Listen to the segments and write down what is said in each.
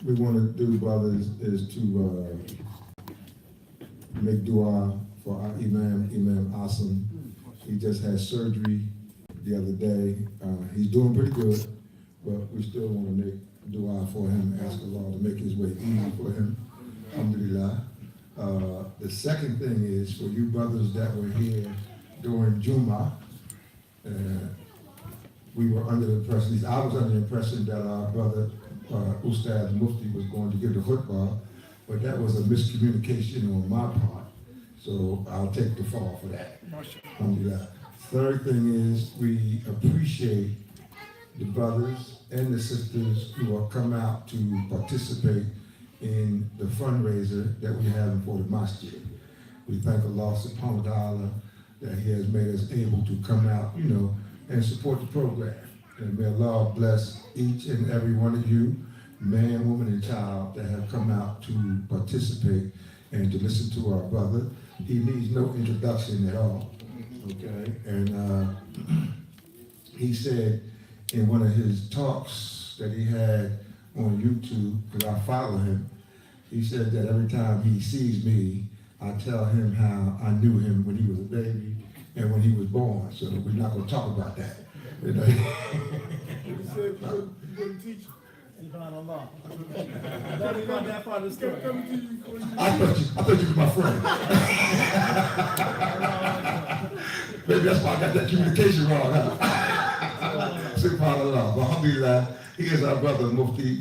we want to do, brothers, is to make dua for our Imam Asim. He just had surgery the other day. He's doing pretty good, but we still want to make dua for him, ask Allah to make his way easy for him. Alhamdulillah. The second thing is for you brothers that were here during Jummah, we were under the impression, I was under the impression that our brother Ustad Mufti was going to give the khutbah, but that was a miscommunication on my part. So I'll take the fall for that. Alhamdulillah. Third thing is we appreciate the brothers and the sisters who have come out to participate in the fundraiser that we have for the masjid. We thank Allah subhanahu wa ta'ala that He has made us able to come out, and support the program. And may Allah bless each and every one of you, man, woman, and child that have come out to participate and to listen to our brother. He needs no introduction at all, okay? And he said in one of his talks that he had on YouTube, because I follow him, he said that every time he sees me, I tell him how I knew him when he was a baby and when he was born. So we're not going to talk about that. You said you wouldn't teach. SubhanAllah. That is not that part of the story. I thought you were my friend. Maybe that's why I got that communication wrong, huh? SubhanAllah. Alhamdulillah, he is our brother Mufti.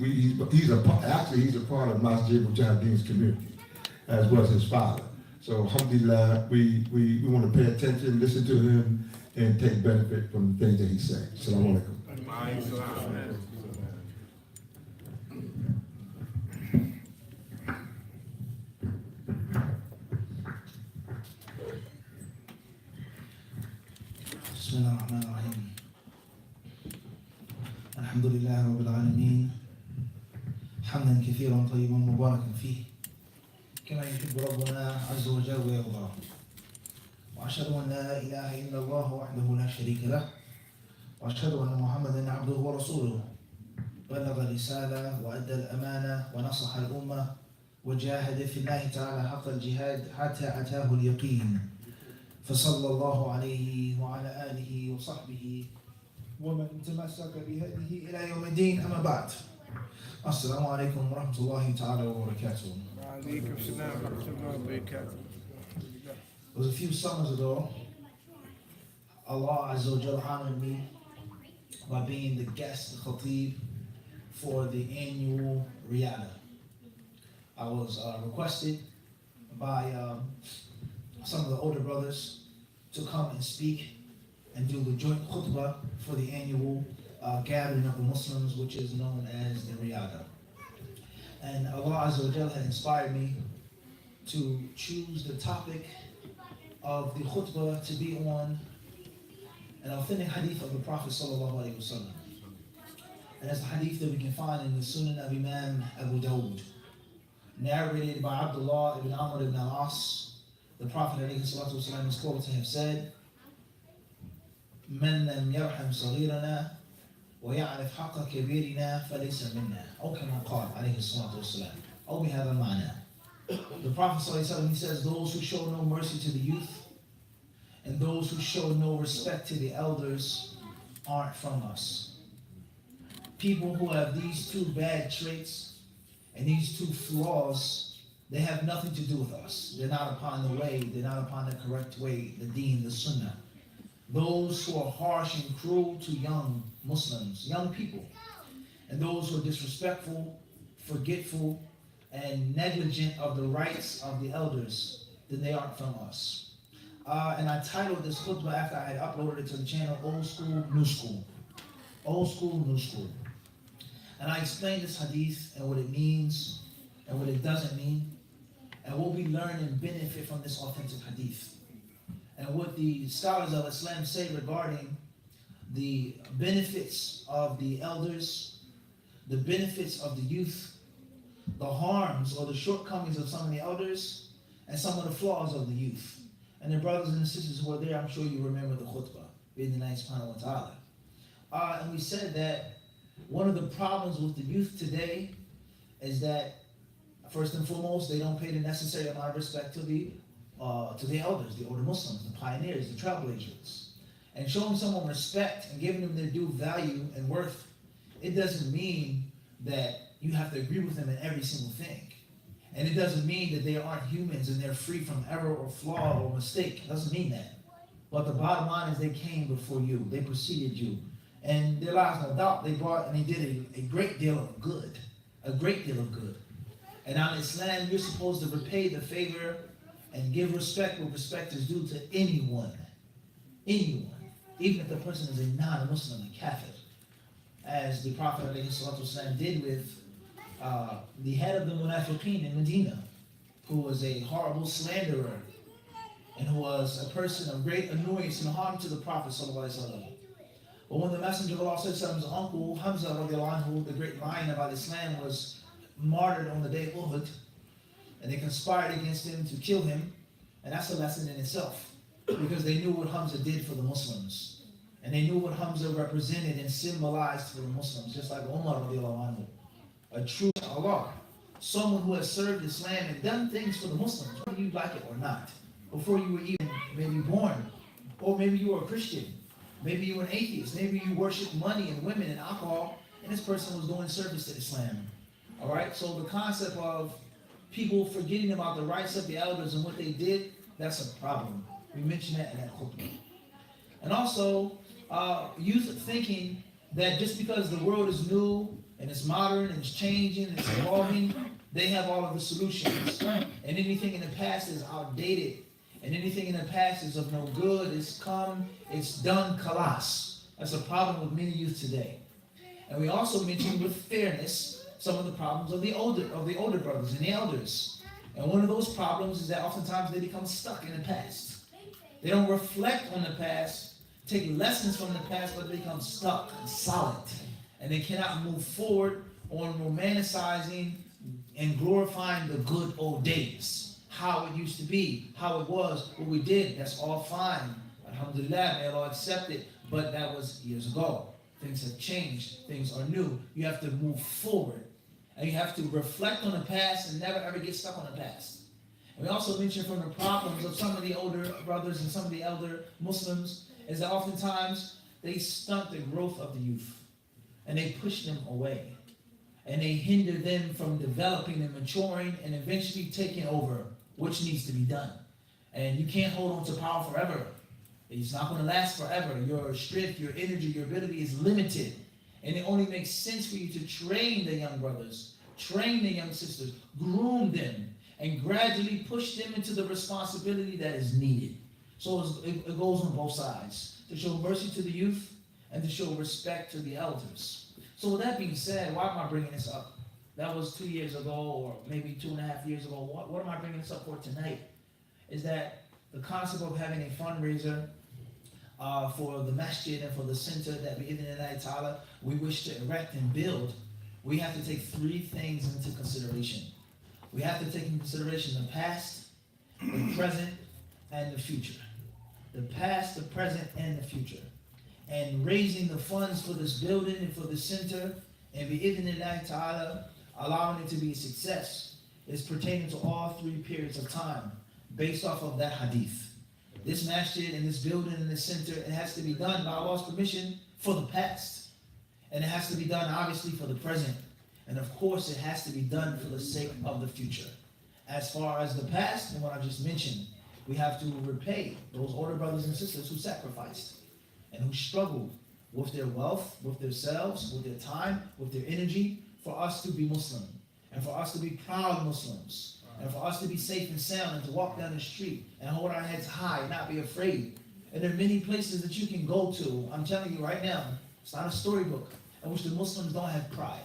He's a part of Masjid Mujahideen's community, as was his father. So alhamdulillah, we want to pay attention, listen to him, and take benefit from the things that he said. Assalamu alaikum. بسم الله الرحمن الرحيم الحمد لله رب العالمين حمدا كثيرا طيبا مباركا فيه كما يحب ربنا عز وجل ويرضى وأشهد أن لا إله إلا الله وحده لا شريك له وأشهد أن محمدا عبده ورسوله بلغ الرسالة وأدى الأمانة ونصح الأمة وجاهد في الله تعالى حق الجهاد حتى أتاه اليقين فصلى الله عليه وعلى آله وصحبه ومن تمسك بهديه إلى يوم الدين أما بعد السلام عليكم ورحمة الله تعالى وبركاته. وعليكم السلام ورحمة الله وبركاته. It was a few summers ago, Allah Azza wa Jalla honored me by being the guest, the khatib, for the annual Riyadh. I was requested by some of the older brothers to come and speak and do the joint khutbah for the annual gathering of the Muslims, which is known as the Riyadh. And Allah Azza wa Jalla had inspired me to choose the topic of the khutbah to be on an authentic hadith of the Prophet sallallahu alaihi wasallam. And that's the hadith that we can find in the Sunan of Imam Abu Dawud, narrated by Abdullah ibn Amr ibn al-As. The Prophet alayhi salatu wasallam is quoted to have said, "Man lam yarham saghirana wa ya'rif haqqa kabirina falaysa minna." أو كما قال عليه الصلاة والسلام. أو بهذا المعنى. The Prophet ﷺ, he says, those who show no mercy to the youth and those who show no respect to the elders aren't from us. People who have these two bad traits and these two flaws, they have nothing to do with us. They're not upon the way, they're not upon the correct way, the deen, the sunnah. Those who are harsh and cruel to young Muslims, young people, and those who are disrespectful, forgetful, and negligent of the rights of the elders, then they aren't from us. And I titled this khutbah after I had uploaded it to the channel, Old School, New School. Old School, New School. And I explained this hadith and what it means and what it doesn't mean, and what we learn and benefit from this authentic hadith. And what the scholars of Islam say regarding the benefits of the elders, the benefits of the youth, the harms or the shortcomings of some of the elders, and some of the flaws of the youth. And the brothers and the sisters who are there, I'm sure you remember the khutbah, Bidnillah subhanahu wa ta'ala. And we said that one of the problems with the youth today is that first and foremost, they don't pay the necessary amount of respect to the elders, the older Muslims, the pioneers, the trailblazers. And showing someone respect and giving them their due value and worth, it doesn't mean that you have to agree with them in every single thing. And it doesn't mean that they aren't humans and they're free from error or flaw or mistake. It doesn't mean that. But the bottom line is they came before you. They preceded you. And there lies no doubt they brought and they did a great deal of good. A great deal of good. And on Islam, you're supposed to repay the favor and give respect where respect is due to anyone. Anyone. Even if the person is a non-Muslim, a kafir. As the Prophet ﷺ did with the head of the Munafiqeen in Medina, who was a horrible slanderer and who was a person of great annoyance and harm to the Prophet ﷺ. But when the Messenger of Allah ﷺ's uncle, Hamza radiallahu anhu, the great lion of Islam, was martyred on the day of Uhud, and they conspired against him to kill him, and that's a lesson in itself, because they knew what Hamza did for the Muslims, and they knew what Hamza represented and symbolized for the Muslims, just like Umar radiallahu anhu, a true Allah, someone who has served Islam and done things for the Muslims, whether you like it or not, before you were even maybe born, or maybe you were a Christian, maybe you were an atheist, maybe you worshiped money and women and alcohol, and this person was doing service to Islam. All right, so the concept of people forgetting about the rights of the elders and what they did, that's a problem. We mentioned that in that khutbah. And also, youth thinking that just because the world is new and it's modern and it's changing and it's evolving, they have all of the solutions. And anything in the past is outdated. And anything in the past is of no good. It's come, it's done, kalas. That's a problem with many youth today. And we also mentioned with fairness some of the problems of the older brothers and the elders. And one of those problems is that oftentimes they become stuck in the past. They don't reflect on the past, take lessons from the past, but they become stuck and solid. And they cannot move forward on romanticizing and glorifying the good old days. How it used to be, how it was, what we did, that's all fine. Alhamdulillah, may Allah accept it, but that was years ago. Things have changed, things are new. You have to move forward. And you have to reflect on the past and never ever get stuck on the past. And we also mentioned from the problems of some of the older brothers and some of the elder Muslims is that oftentimes they stunt the growth of the youth. And they push them away. And they hinder them from developing and maturing and eventually taking over, which needs to be done. And you can't hold on to power forever. It's not going to last forever. Your strength, your energy, your ability is limited. And it only makes sense for you to train the young brothers, train the young sisters, groom them, and gradually push them into the responsibility that is needed. So it goes on both sides, to show mercy to the youth and to show respect to the elders. So with that being said, why am I bringing this up? That was 2 years ago, or maybe 2.5 years ago. What am I bringing this up for tonight? Is that the concept of having a fundraiser for the masjid and for the center that bi'idhnillahi ta'ala we wish to erect and build, we have to take 3 things into consideration. We have to take into consideration the past, the present, and the future. The past, the present, and the future. And raising the funds for this building and for the center, and bi'idhnillahi ta'ala allowing it to be a success, is pertaining to all 3 periods of time based off of that hadith. This masjid and this building and this center, it has to be done by Allah's permission for the past. And it has to be done obviously for the present. And of course it has to be done for the sake of the future. As far as the past and what I just mentioned, we have to repay those older brothers and sisters who sacrificed and who struggled with their wealth, with themselves, with their time, with their energy, for us to be Muslim and for us to be proud Muslims. And for us to be safe and sound and to walk down the street and hold our heads high and not be afraid. And there are many places that you can go to, I'm telling you right now, it's not a storybook, in which the Muslims don't have pride.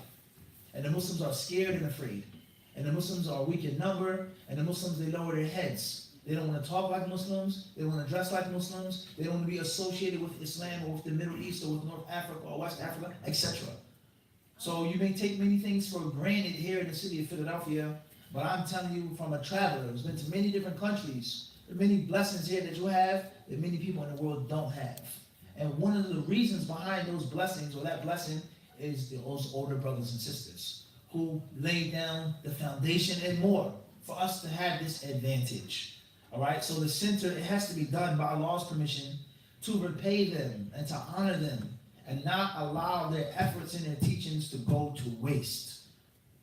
And the Muslims are scared and afraid. And the Muslims are weak in number, and the Muslims, they lower their heads. They don't want to talk like Muslims, they don't want to dress like Muslims, they don't want to be associated with Islam or with the Middle East or with North Africa or West Africa, etc. So you may take many things for granted here in the city of Philadelphia, but I'm telling you from a traveler who's been to many different countries, there are many blessings here that you have that many people in the world don't have. And one of the reasons behind those blessings or that blessing is those older brothers and sisters who laid down the foundation and more for us to have this advantage. All right, so the center, it has to be done by Allah's permission to repay them and to honor them and not allow their efforts and their teachings to go to waste.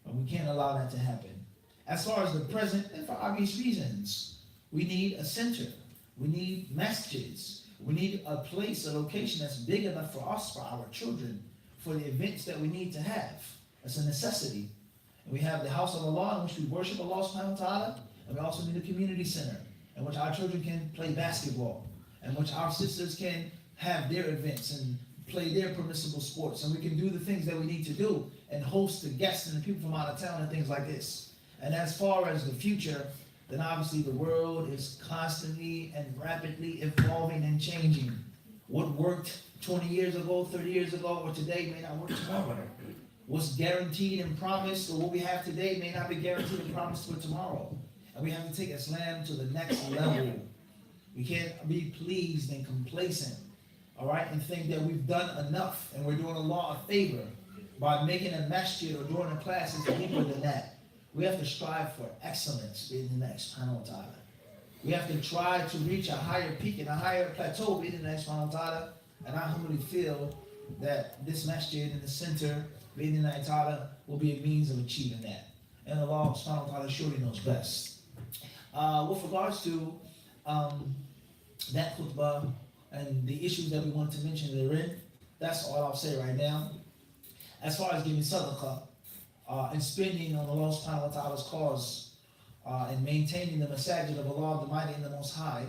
But we can't allow that to happen. As far as the present, and for obvious reasons, we need a center. We need masjids. We need a place, a location that's big enough for us, for our children, for the events that we need to have. It's a necessity. And we have the house of Allah in which we worship Allah subhanahu wa ta'ala, and we also need a community center in which our children can play basketball, in which our sisters can have their events and play their permissible sports, and we can do the things that we need to do and host the guests and the people from out of town and things like this. And as far as the future, then obviously the world is constantly and rapidly evolving and changing. What worked 20 years ago, 30 years ago, or today may not work tomorrow. What's guaranteed and promised, or what we have today, may not be guaranteed and promised for tomorrow. And we have to take Islam to the next level. We can't be pleased and complacent, all right, and think that we've done enough and we're doing Allah a favor by making a masjid or doing a class that's deeper than that. We have to strive for excellence in the next subhanahu wa ta'ala. We have to try to reach a higher peak and a higher plateau in the next subhanahu wa ta'ala. And I humbly feel that this masjid in the center, in the ta'ala, will be a means of achieving that. And Allah subhanahu wa ta'ala surely knows best. With regards to that khutbah and the issues that we want to mention therein, that's all I'll say right now. As far as giving sadaqah and spending on Allah subhanahu wa ta'ala's cause and maintaining the masajid of Allah, the Mighty and the Most High,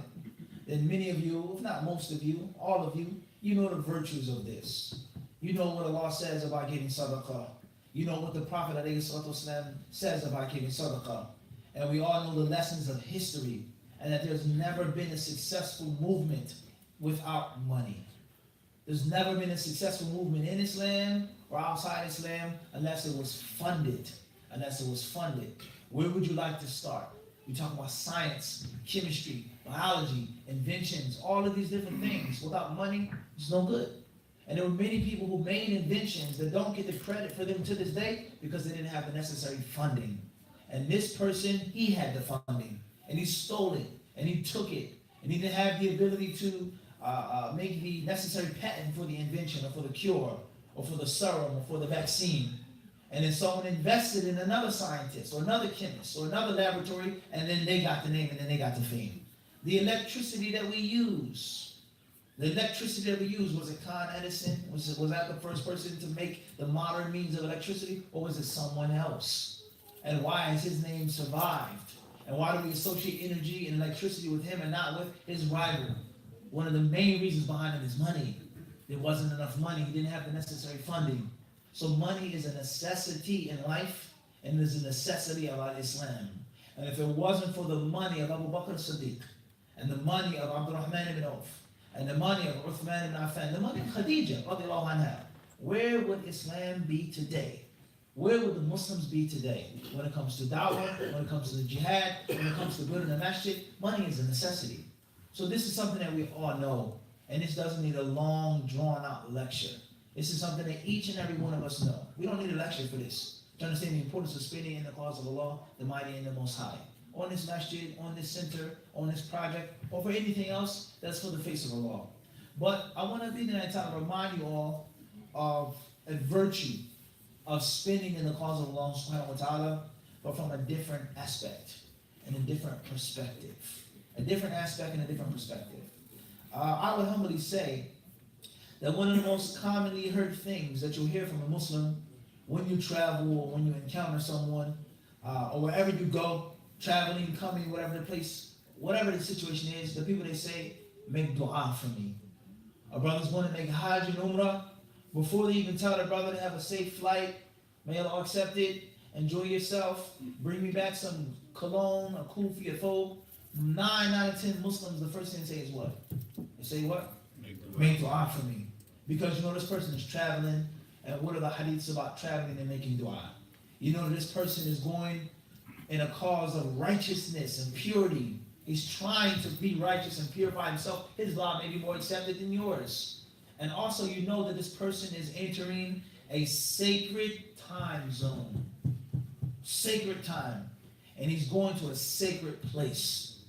then many of you, if not most of you, all of you, you know the virtues of this. You know what Allah says about giving sadaqah. You know what the Prophet ﷺ says about giving sadaqah. And we all know the lessons of history, and that there's never been a successful movement without money. There's never been a successful movement in Islam or outside Islam unless it was funded. Where would you like to start? We talk about science, chemistry, biology, inventions, all of these different things. Without money, it's no good. And there were many people who made inventions that don't get the credit for them to this day because they didn't have the necessary funding. And this person, he had the funding, and he stole it, and he took it, and he didn't have the ability to make the necessary patent for the invention, or for the cure, or for the serum, or for the vaccine. And then someone invested in another scientist, or another chemist, or another laboratory, and then they got the name, and then they got the fame. The electricity that we use, was it Con Edison? Was that the first person to make the modern means of electricity, or was it someone else? And why has his name survived? And why do we associate energy and electricity with him and not with his rival? One of the main reasons behind it is money. There wasn't enough money. He didn't have the necessary funding. So money is a necessity in life, and it is a necessity of Islam. And if it wasn't for the money of Abu Bakr as-Siddiq, and the money of Abdurrahman ibn Auf, and the money of Uthman ibn Affan, the money of Khadija, radiallahu anha, where would Islam be today? Where would the Muslims be today? When it comes to da'wah, when it comes to the jihad, when it comes to building a masjid, money is a necessity. So this is something that we all know, and this doesn't need a long, drawn-out lecture. This is something that each and every one of us know. We don't need a lecture for this to understand the importance of spending in the cause of Allah, the Mighty and the Most High. On this masjid, on this center, on this project, or for anything else that's for the face of Allah. But I want to remind you all of a virtue of spending in the cause of Allah subhanahu wa ta'ala, but from a different aspect and a different perspective. A different aspect and a different perspective. I would humbly say that one of the most commonly heard things that you'll hear from a Muslim when you travel or when you encounter someone, or wherever you go, traveling, coming, whatever the place, whatever the situation is, the people they say, make dua for me. Our brothers want to make Hajj and Umrah. Before they even tell their brother to have a safe flight, may Allah accept it, enjoy yourself, bring me back some cologne, a kufi, a thawb. 9 out of 10 Muslims, the first thing they say is what? They say what? Make dua for me. Because you know this person is traveling, and what are the hadiths about traveling and making dua? You know this person is going in a cause of righteousness and purity. He's trying to be righteous and purify himself. His dua may be more accepted than yours. And also you know that this person is entering a sacred time zone. sacred time, and he's going to a sacred place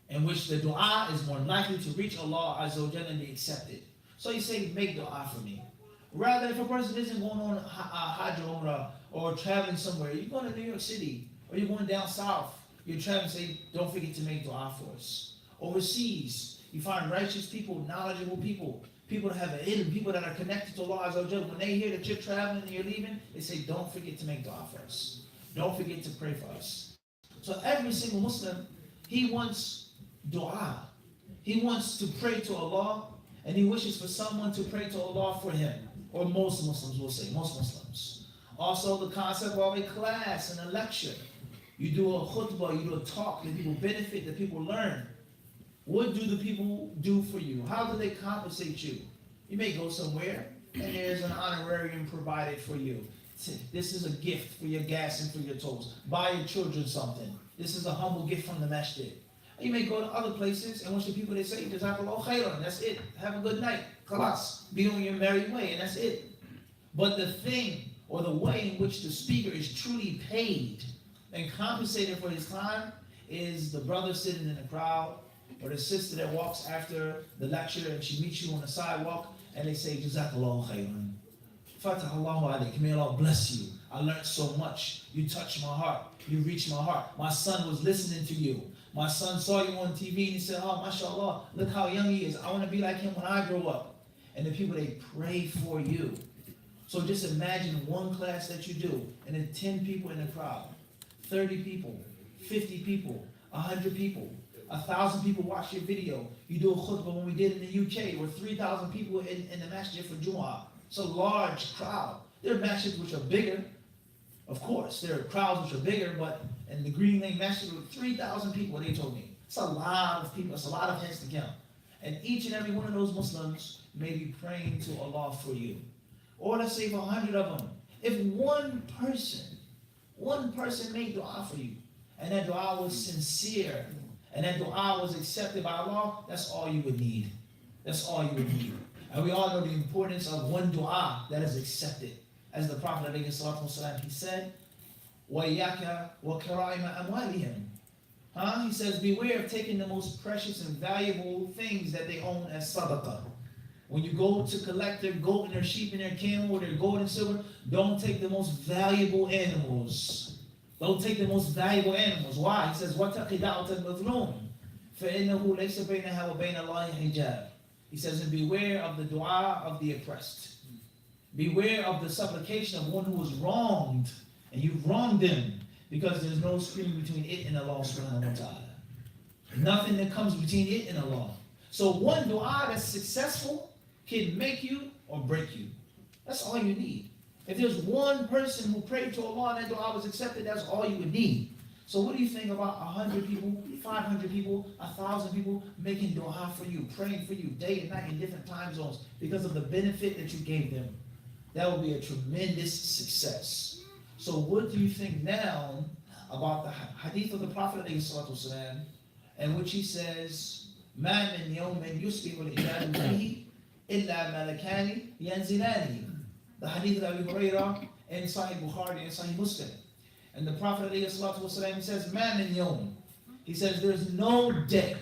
in which the dua is more likely to reach Allah Azza wa Jalla and be accepted. So you say, make dua for me. Rather, if a person isn't going on Hajj or Umrah or traveling somewhere, you're going to New York City or you're going down south, you're traveling, say, don't forget to make dua for us. Overseas, you find righteous people, knowledgeable people, people that have an ilm, people that are connected to Allah Azza wa Jalla. When they hear that you're traveling and you're leaving, they say, don't forget to make dua for us. Don't forget to pray for us. So every single Muslim, he wants dua. He wants to pray to Allah, and he wishes for someone to pray to Allah for him. Or most Muslims will say, most Muslims. Also the concept of a class and a lecture. You do a khutbah, you do a talk, that people benefit, that people learn. What do the people do for you? How do they compensate you? You may go somewhere, and there's an honorarium provided for you. This is a gift for your gas and for your tolls. Buy your children something. This is a humble gift from the masjid. You may go to other places, and once the people they say, Jazakallahu khairan, that's it. Have a good night. Khalas. Be on your merry way, and that's it. But the thing, or the way in which the speaker is truly paid and compensated for his time, is the brother sitting in the crowd, or the sister that walks after the lecture and she meets you on the sidewalk, and they say, Jazakallahu khairan. Fatah Allahu alayk. May Allah bless you. I learned so much. You touched my heart. You reached my heart. My son was listening to you. My son saw you on TV and he said, oh, mashallah, look how young he is. I want to be like him when I grow up. And the people, they pray for you. So just imagine one class that you do, and then 10 people in the crowd, 30 people, 50 people, 100 people, 1,000 people watch your video. You do a khutbah when we did in the UK, where 3,000 people in the masjid for Jumu'ah. It's a large crowd. There are masjids which are bigger. Of course, there are crowds which are bigger, but in the Green Lane Masjid with 3,000 people, they told me. It's a lot of people. It's a lot of heads to count. And each and every one of those Muslims may be praying to Allah for you. Or let's say for 100 of them. If one person made dua for you, and that dua was sincere, and that dua was accepted by Allah, that's all you would need. That's all you would need. And we all know the importance of one dua that is accepted. As the Prophet ﷺ, he said, وَإِيَّاكَ وَكَرَائِمَ أَمْوَالِهِمْ. He says, beware of taking the most precious and valuable things that they own as sadaqah. When you go to collect their goat and their sheep and their camel or their gold and silver, don't take the most valuable animals. Don't take the most valuable animals. Why? He says, وَاتَّقِ دَعْوَةَ الْمَظْلُومِ فَإِنَّهُ لَيْسَ بَيْنَهَا وَبَيْنَ اللَّهِ حِجَابٌ. He says, and beware of the dua of the oppressed. Beware of the supplication of one who was wronged, and you've wronged them, because there's no screen between it and Allah subhanahu wa ta'ala. Nothing that comes between it and Allah. So one dua that's successful can make you or break you. That's all you need. If there's one person who prayed to Allah and that dua was accepted, that's all you would need. So what do you think about 100 people, 500 people, 1,000 people making dua for you, praying for you day and night in different time zones because of the benefit that you gave them? That would be a tremendous success. So what do you think now about the hadith of the Prophet ﷺ, in which he says, مَا مِنْ يَوْمٍ يُسْبِحُ الْعِبَادُ فِيهِ إِلَّا مَلَكَانِ يَنْزِلَانِ. The hadith of Abu Hurairah in Sahih Bukhari and Sahih Muslim. And the Prophet ﷺ says, مَا مِنْ يَوْمٍ. He says, there's no day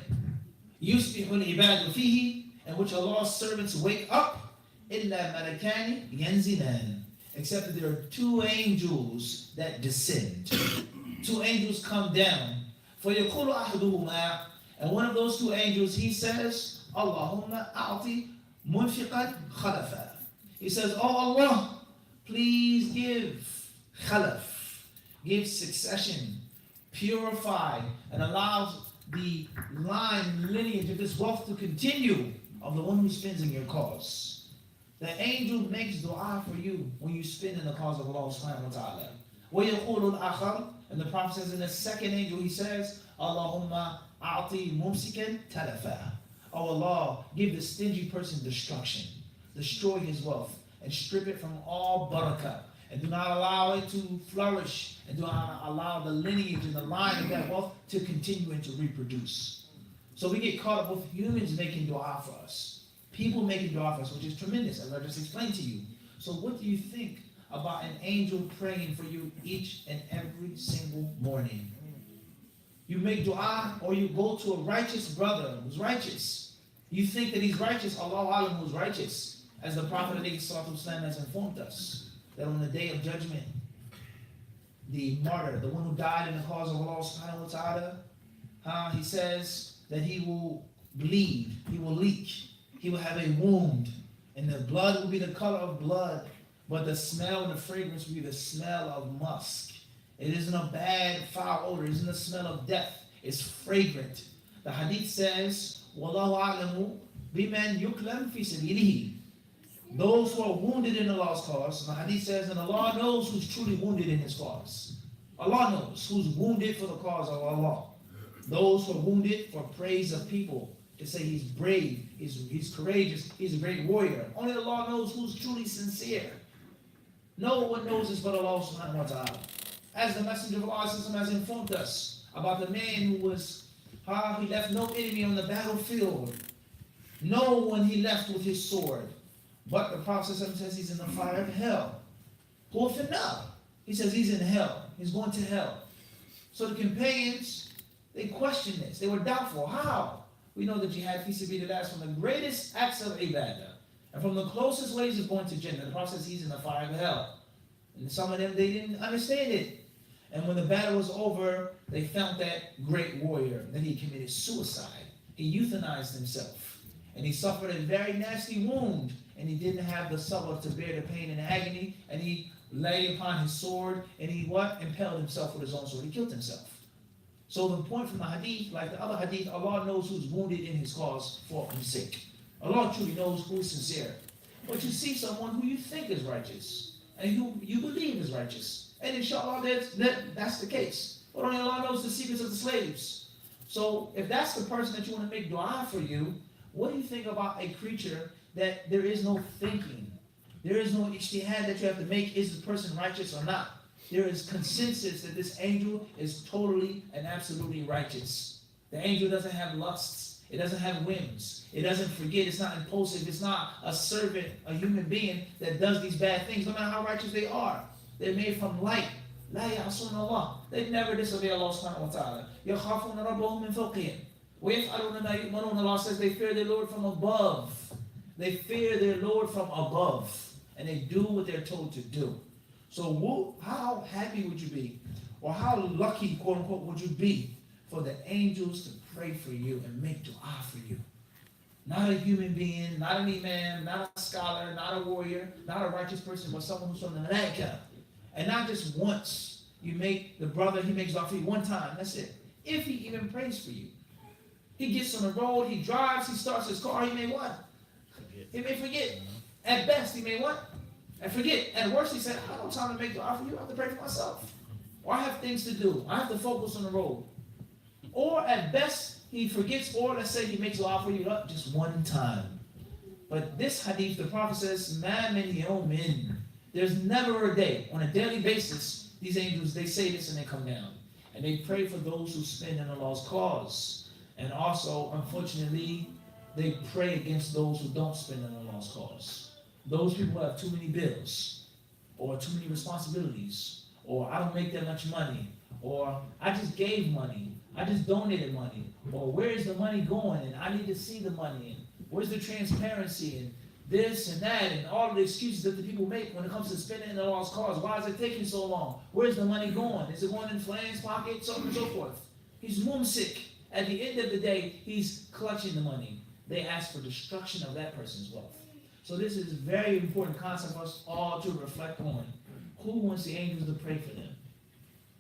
يُسْبِحُ الْعِبَادُ فِيهِ in which Allah's servants wake up إِلَّا مَلَكَانِ يَنْزِلَانِ. Except that there are two angels that descend. Two angels come down. فَيَقُولُ أَحَدُهُمَا. And one of those two angels, he says, Allahumma a'ti munfiqan khalafa. He says, oh Allah, please give khalaf, give succession, purify, and allow the line, lineage of this wealth to continue of the one who spends in your cause. The angel makes dua for you when you spend in the cause of Allah subhanahu wa ta'ala. وَيَقُولُ الْآخَرُ. And the Prophet says in the second angel, he says, Allahumma a'ti mumsikan talafa. Oh Allah, give the stingy person destruction. Destroy his wealth and strip it from all barakah. And do not allow it to flourish. And do not allow the lineage and the line of that wealth to continue and to reproduce. So we get caught up with humans making dua for us. People making dua for us, which is tremendous, as I just explained to you. So what do you think about an angel praying for you each and every single morning. You make dua or you go to a righteous brother who's righteous. You think that he's righteous, Allah Alam who's righteous. As the Prophet ﷺ has informed us, that on the day of judgment, the martyr, the one who died in the cause of Allah subhanahu wa ta'ala, he says that he will bleed, he will leak, he will have a wound, and the blood will be the color of blood, but the smell and the fragrance will be the smell of musk. It isn't a bad, foul odor. It isn't the smell of death. It's fragrant. The hadith says, وَاللَّهُ أَعْلَمُ بِمَنْ يُكْلَمْ فِي سَبِيلِهِ. Those who are wounded in Allah's cause, the hadith says, and Allah knows who's truly wounded in His cause. Allah knows who's wounded for the cause of Allah. Those who are wounded for praise of people, to say he's brave, he's courageous, he's a great warrior. Only Allah knows who's truly sincere. No one knows this but Allah subhanahu wa ta'ala. As the Messenger of Allah has informed us about the man who was, he left no enemy on the battlefield. No one he left with his sword. But the Prophet says he's in the fire of hell. Who if now? He says he's in hell. He's going to hell. So the companions, they questioned this. They were doubtful. How? We know that jihad fi sabilillah is from the greatest acts of ibadah. And from the closest ways of going to Jannah. The Prophet says he's in the fire of hell. And some of them, they didn't understand it. And when the battle was over, they found that great warrior. Then he committed suicide. He euthanized himself. And he suffered a very nasty wound. And he didn't have the sabr to bear the pain and agony. And he lay upon his sword. And he impaled himself with his own sword. He killed himself. So the point from the hadith, like the other hadith, Allah knows who's wounded in His cause for His sake. Allah truly knows who is sincere. But you see someone who you think is righteous. And who you believe is righteous. And inshallah, that's the case. But only Allah knows the secrets of the slaves. So if that's the person that you want to make dua for you, what do you think about a creature that there is no thinking? There is no ijtihad that you have to make, is the person righteous or not? There is consensus that this angel is totally and absolutely righteous. The angel doesn't have lusts. It doesn't have whims. It doesn't forget. It's not impulsive. It's not a servant, a human being that does these bad things, no matter how righteous they are. They're made from light. لا يعصون الله. They never disobey Allah subhanahu wa ta'ala. يخافون ربهم من فوقهم. ويفعلون ما يؤمرون. Allah says they fear their Lord from above. They fear their Lord from above. And they do what they're told to do. So how happy would you be? Or how lucky, quote unquote, would you be for the angels to pray for you and make dua for you? Not a human being, not an imam, not a scholar, not a warrior, not a righteous person, but someone who's from the malaika. And not just once. You make the brother, he makes dua for you one time. That's it. If he even prays for you. He gets on the road, he drives, he starts his car, he may what? He may forget. At best, he may what? And forget. At worst, he said, I don't have time to make dua for you. I have to pray for myself. Or I have things to do. I have to focus on the road. Or at best, he forgets, or let's say he makes dua for you just one time. But this hadith, the Prophet says, Ma min yawmin. There's never a day, on a daily basis, these angels, they say this and they come down. And they pray for those who spend in Allah's cause. And also, unfortunately, they pray against those who don't spend in Allah's cause. Those people who have too many bills, or too many responsibilities, or I don't make that much money, or I just gave money, I just donated money, or where is the money going, and I need to see the money, and where's the transparency, and this and that, and all of the excuses that the people make when it comes to spending in Allah's cause. Why is it taking so long? Where's the money going? Is it going in Flan's pocket? So on and so forth. He's mumsik. At the end of the day, he's clutching the money. They ask for destruction of that person's wealth. So this is a very important concept for us all to reflect on. Who wants the angels to pray for them?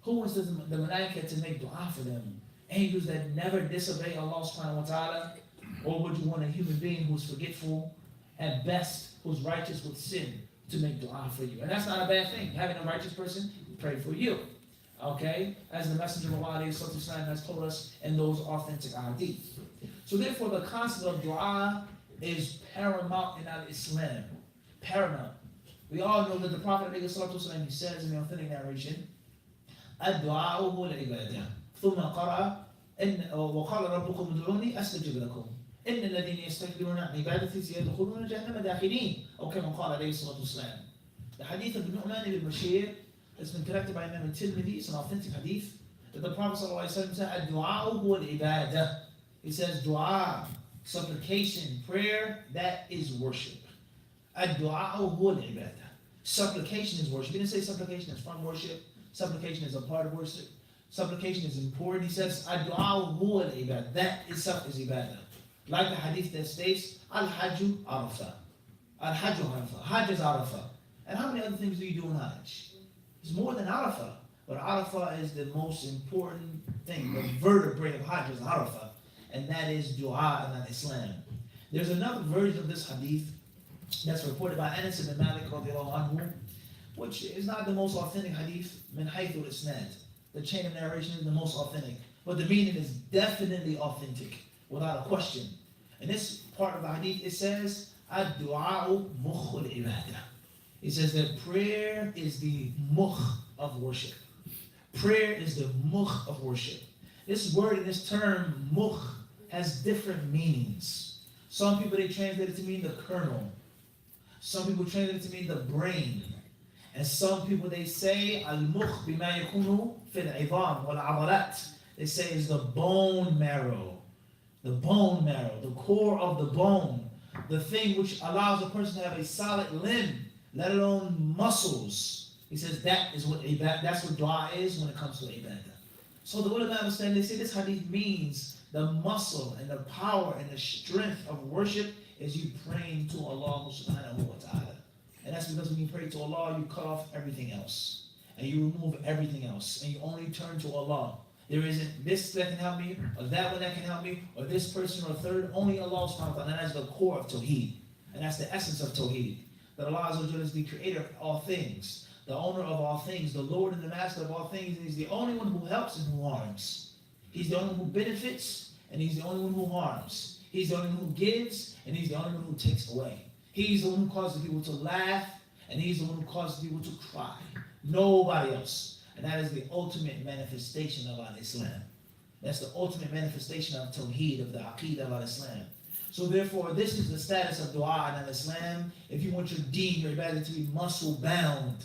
Who wants the malaika to make dua for them? Angels that never disobey Allah subhanahu wa ta'ala? Or would you want a human being who's forgetful, at best, who's righteous with sin, to make dua for you? And that's not a bad thing. Having a righteous person pray for you. Okay? As the Messenger of Allah has told us in those authentic hadith. So therefore, the concept of dua is paramount in Islam. Paramount. We all know that the Prophet he says in the authentic narration, الدعاء هو العبادة ثم قرأ وقال ربكم ادعوني أستجب لكم إن الذين يستكبرون عن عبادتي سيدخلون جهنم داخلين أو كما قال عليه الصلاة والسلام. The hadith of Nu'man ibn Bashir has been collected by Imam al-Tirmidhi. It's an authentic hadith that the Prophet ﷺ said, "Ad-du'a huwa al-ibadah." He says, dua, supplication, prayer, that is worship. Ad-du'a huwa al-ibadah. Supplication is worship. He didn't say supplication is from worship. Supplication is a part of worship. Supplication is important. He says, ad-du'a huwa al-ibadah. That itself is ibadah. Like the hadith that states, al-hajju arafah. Al-hajju arafah. Hajj is arafah. And how many other things do you do in Hajj? It's more than arafah. But arafah is the most important thing. The vertebrae of Hajj is arafah. And that is dua in Islam. There's another version of this hadith that's reported by Anas ibn Malik radiallahu anhu, which is not the most authentic hadith min haythu al-isnad. The chain of narration is the most authentic, but the meaning is definitely authentic, without a question. In this part of the hadith, it says, ad-du'a'u mukhul ibadah. It says that prayer is the mukh of worship. Prayer is the mukh of worship. This word and this term, mukh, has different meanings. Some people, they translate it to mean the kernel. Some people translate it to mean the brain. And some people, they say, al-mukh bima yakunu fil idam wal adalat. They say it's the bone marrow. The bone marrow, the core of the bone. The thing which allows a person to have a solid limb, let alone muscles. He says that is what that's what dua is when it comes to ibadah. So the ulama understand, they say this hadith means the muscle and the power and the strength of worship is you praying to Allah subhanahu wa ta'ala. And that's because when you pray to Allah, you cut off everything else. And you remove everything else. And you only turn to Allah. There isn't this that can help me, or that one that can help me, or this person or third. Only Allah subhanahu wa ta'ala. And that's the core of Tawheed. And that's the essence of Tawheed. That Allah Azza wa Jalla is the creator of all things, the owner of all things, the Lord and the master of all things. And He's the only one who helps and who harms. He's the only one who benefits, and He's the only one who harms. He's the only one who gives, and He's the only one who takes away. He's the one who causes people to laugh, and He's the one who causes people to cry. Nobody else. And that is the ultimate manifestation of Islam. That's the ultimate manifestation of Tawheed, of the Aqeedah of Islam. So therefore, this is the status of dua in Islam. If you want your deen, your ibadah to be muscle bound,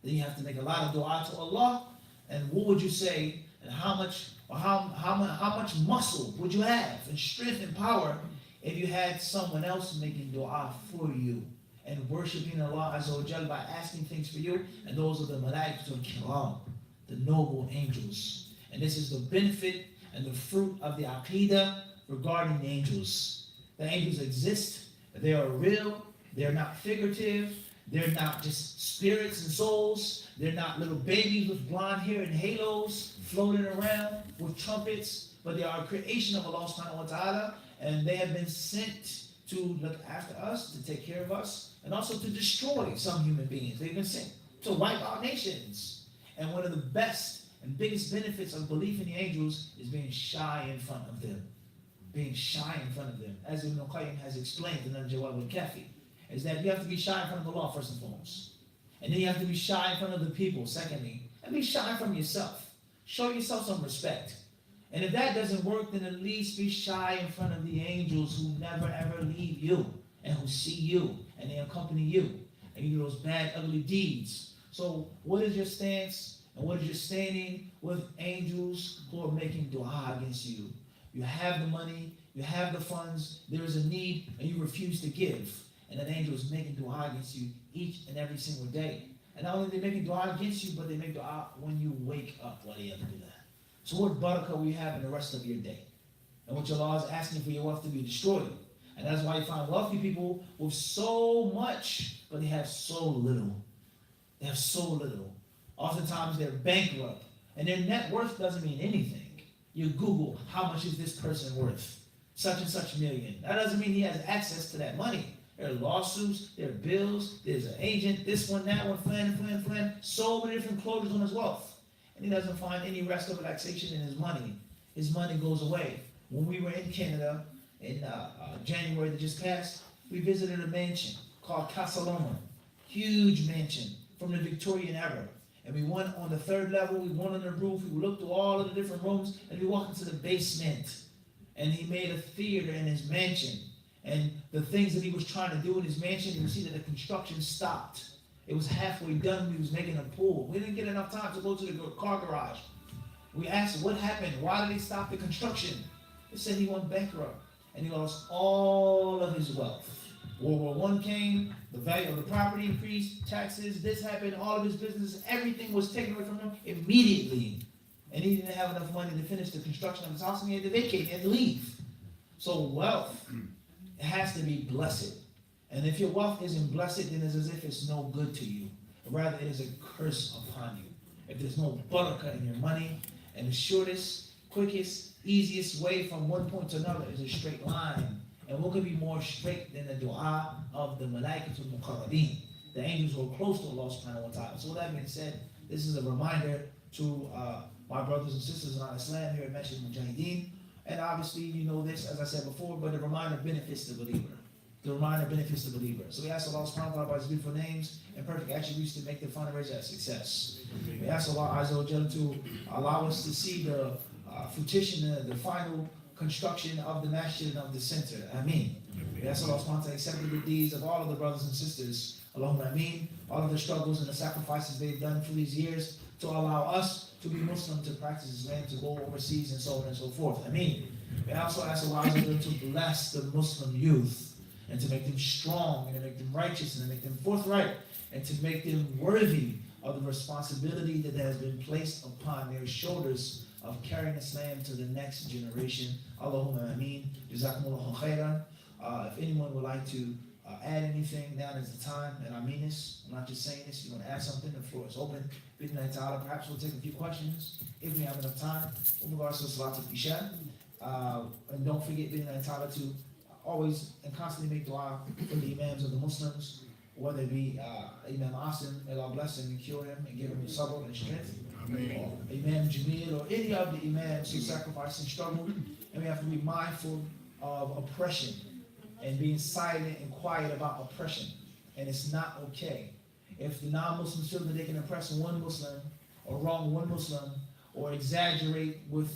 then you have to make a lot of dua to Allah. And what would you say, and how much muscle would you have, and strength and power, if you had someone else making dua for you and worshiping Allah Azza wa Jal by asking things for you? And those are the malaikatul kiram, the noble angels. And this is the benefit and the fruit of the Aqeedah regarding the angels. The angels exist, they are real, they're not figurative, they're not just spirits and souls, they're not little babies with blonde hair and halos floating around with trumpets, but they are a creation of Allah subhanahu wa ta'ala, and they have been sent to look after us, to take care of us, and also to destroy some human beings. They've been sent to wipe out nations. And one of the best and biggest benefits of belief in the angels is being shy in front of them. Being shy in front of them. As Ibn Qayyim has explained in Al-Jawab al-Kafi, is that you have to be shy in front of Allah first and foremost. And then you have to be shy in front of the people, secondly. And be shy from yourself. Show yourself some respect. And if that doesn't work, then at least be shy in front of the angels who never ever leave you and who see you and they accompany you. And you do those bad, ugly deeds. So what is your stance and what is your standing with angels who are making dua against you? You have the money, you have the funds, there is a need, and you refuse to give. And an angel is making dua against you each and every single day. And not only are they making dua against you, but they make dua when you wake up. Why do you have to do that? So what barakah will you have in the rest of your day? And what Allah is asking for your wealth to be destroyed. And that's why you find wealthy people with so much, but they have so little. They have so little. Oftentimes they're bankrupt. And their net worth doesn't mean anything. You Google, how much is this person worth? Such and such million. That doesn't mean he has access to that money. There are lawsuits, there are bills, there's an agent, this one, that one, flan. So many different closures on his wealth. And he doesn't find any rest or relaxation in his money. His money goes away. When we were in Canada in January that just passed, we visited a mansion called Casa Loma. Huge mansion from the Victorian era. And we went on the third level, we went on the roof, we looked through all of the different rooms, and we walked into the basement. And he made a theater in his mansion. And the things that he was trying to do in his mansion, you see that the construction stopped. It was halfway done. We was making a pool. We didn't get enough time to go to the car garage. We asked, what happened? Why did they stop the construction? They said he went bankrupt and he lost all of his wealth. World War I came, the value of the property increased, taxes, this happened, all of his business, everything was taken away from him immediately. And he didn't have enough money to finish the construction of his house, and he had to vacate, he had to leave. So wealth, it has to be blessed. And if your wealth isn't blessed, then it's as if it's no good to you. Rather, it is a curse upon you. If there's no barakah in your money, and the shortest, quickest, easiest way from one point to another is a straight line. And what could be more straight than the dua of the malaikatul muqarrabin, the angels who are close to Allah subhanahu wa ta'ala. So with that being said, this is a reminder to my brothers and sisters in our Islam here at Masjid Mujahideen. And obviously you know this, as I said before, but the reminder benefits the believer. The reminder benefits the believer. So we ask Allah subhanahu wa ta'ala by his beautiful names and perfect attributes to make the fundraiser a success. We ask Allah Azza wa Jalla to allow us to see the fruition, the final construction of the masjid and of the center. Ameen. We ask Allah subhanahu wa ta'ala to accept the good deeds of all of the brothers and sisters. Allahumma ameen. All of the struggles and the sacrifices they've done through these years to allow us to be Muslim, to practice Islam, to go overseas and so on and so forth. Ameen. We also ask Allah Azza wa Jalla to bless the Muslim youth and to make them strong and to make them righteous and to make them forthright and to make them worthy of the responsibility that has been placed upon their shoulders of carrying Islam to the next generation. Allahumma ameen. Jazakumullahu khairan. If anyone would like to add anything, now is the time, and I mean this. I'm not just saying this. If you want to add something, the floor is open. Perhaps we'll take a few questions if we have enough time with regards to Salatul Isha. And don't forget, to always and constantly make dua for the imams of the Muslims, whether it be Imam Asim, may Allah bless him and cure him and give him the sabr and strength. Or Imam Jamil or any of the imams who sacrificed and struggled. And we have to be mindful of oppression and being silent and quiet about oppression. And it's not okay. If the non-Muslims feel that they can oppress one Muslim or wrong one Muslim or exaggerate with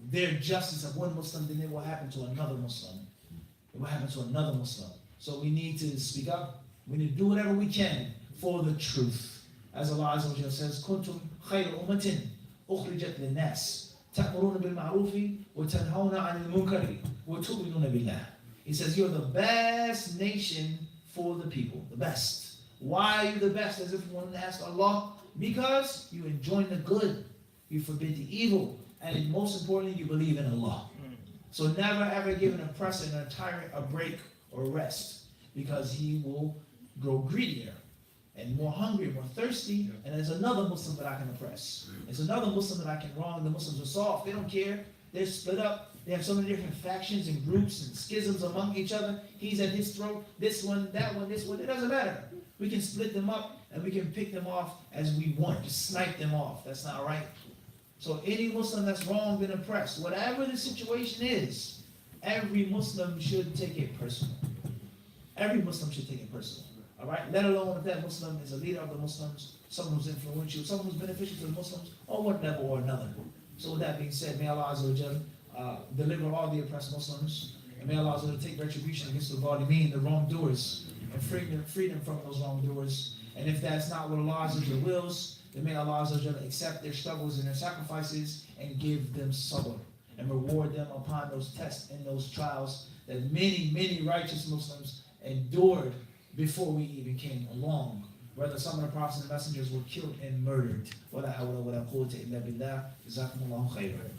their justice of one Muslim, then it will happen to another Muslim. It will happen to another Muslim. So we need to speak up. We need to do whatever we can for the truth. As Allah Azza wa Jalla says, "Kuntum khayra ummatin ukhrijat lin-nas ta'muruna bil ma'rufi wa tanhauna 'anil munkari wa tu'minuna billah." He says, "You're the best nation for the people, the best." Why are you the best? As if you wanted to ask Allah, because you enjoin the good, you forbid the evil, and most importantly, you believe in Allah. So never ever give an oppressor and a tyrant a break or rest, because he will grow greedier and more hungry, more thirsty, and there's another Muslim that I can oppress. There's another Muslim that I can wrong. The Muslims are soft. They don't care. They're split up. They have so many different factions and groups and schisms among each other. He's at his throat. This one, that one, this one. It doesn't matter. We can split them up and we can pick them off as we want. Just snipe them off. That's not right. So any Muslim that's wronged and oppressed, whatever the situation is, every Muslim should take it personal. Every Muslim should take it personal. All right? Let alone if that Muslim is a leader of the Muslims, someone who's influential, someone who's beneficial to the Muslims, or one level or another. So with that being said, may Allah Azza wa Jalla deliver all the oppressed Muslims, and may Allah Azza wa Jalla take retribution against the zalimeen, the wrongdoers, and free them from those wrongdoers. And if that's not what Allah Azza wa Jalla wills, then may Allah Azza wa Jalla accept their struggles and their sacrifices and give them sabr and reward them upon those tests and those trials that many, many righteous Muslims endured before we even came along. Whether some of the prophets and messengers were killed and murdered. وَلَا حَوْلَ وَلَا قُوَّةَ إِلَّا بِاللَّهِ جَزَاكُمُ اللَّهُ خَيْرًا.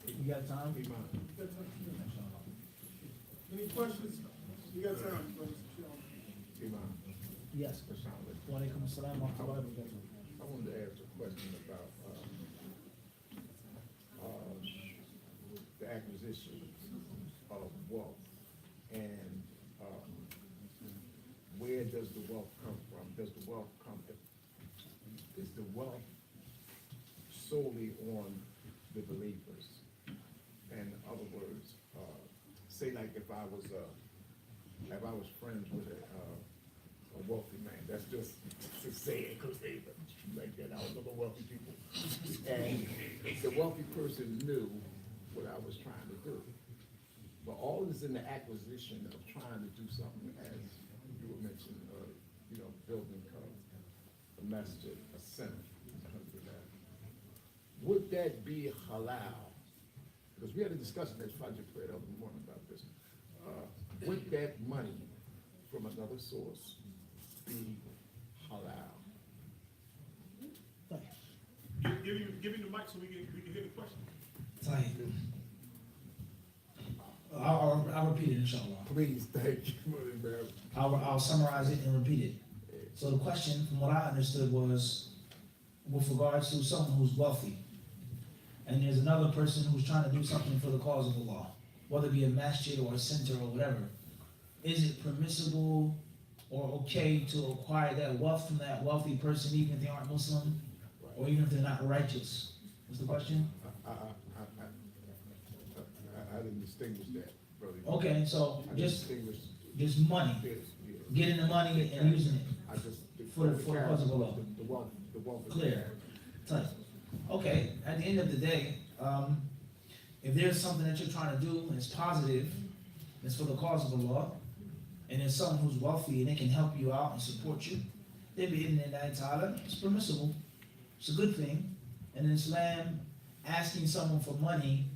You got time? Any questions? You got time, brothers. Yes. Wa alaikum assalam wa rahmatullahi wa barakatuh. I wanted to ask a question about the acquisition of wealth and where does the wealth come from? Does the wealth come? Is the wealth solely on the believers? In other words, say like if I was friends with a a wealthy man. That's just to say it, because they like that out of the wealthy people. And the wealthy person knew what I was trying to do. But all is in the acquisition of trying to do something, as you were mentioning, building a masjid, a center. Would that be halal? Because we had a discussion at Project Play the other morning about this. Would that money from another source be halal? Give him the mic so we can hear the question. I'll repeat it, inshallah. Please, thank you. I'll summarize it and repeat it. So the question, from what I understood, was with regards to someone who's wealthy, and there's another person who's trying to do something for the cause of Allah, whether it be a masjid or a center or whatever. Is it permissible or okay to acquire that wealth from that wealthy person, even if they aren't Muslim, or even if they're not righteous? What's the question? I didn't distinguish that, brother. Okay, so just money, Yes. getting the money and using it. I just For the cause of Allah. The wealth. Clear. Tight. Okay, at the end of the day, if there's something that you're trying to do and it's positive, and it's for the cause of Allah, and there's someone who's wealthy and they can help you out and support you, they be in that Ta'ala, it's permissible. It's a good thing. And in Islam, asking someone for money,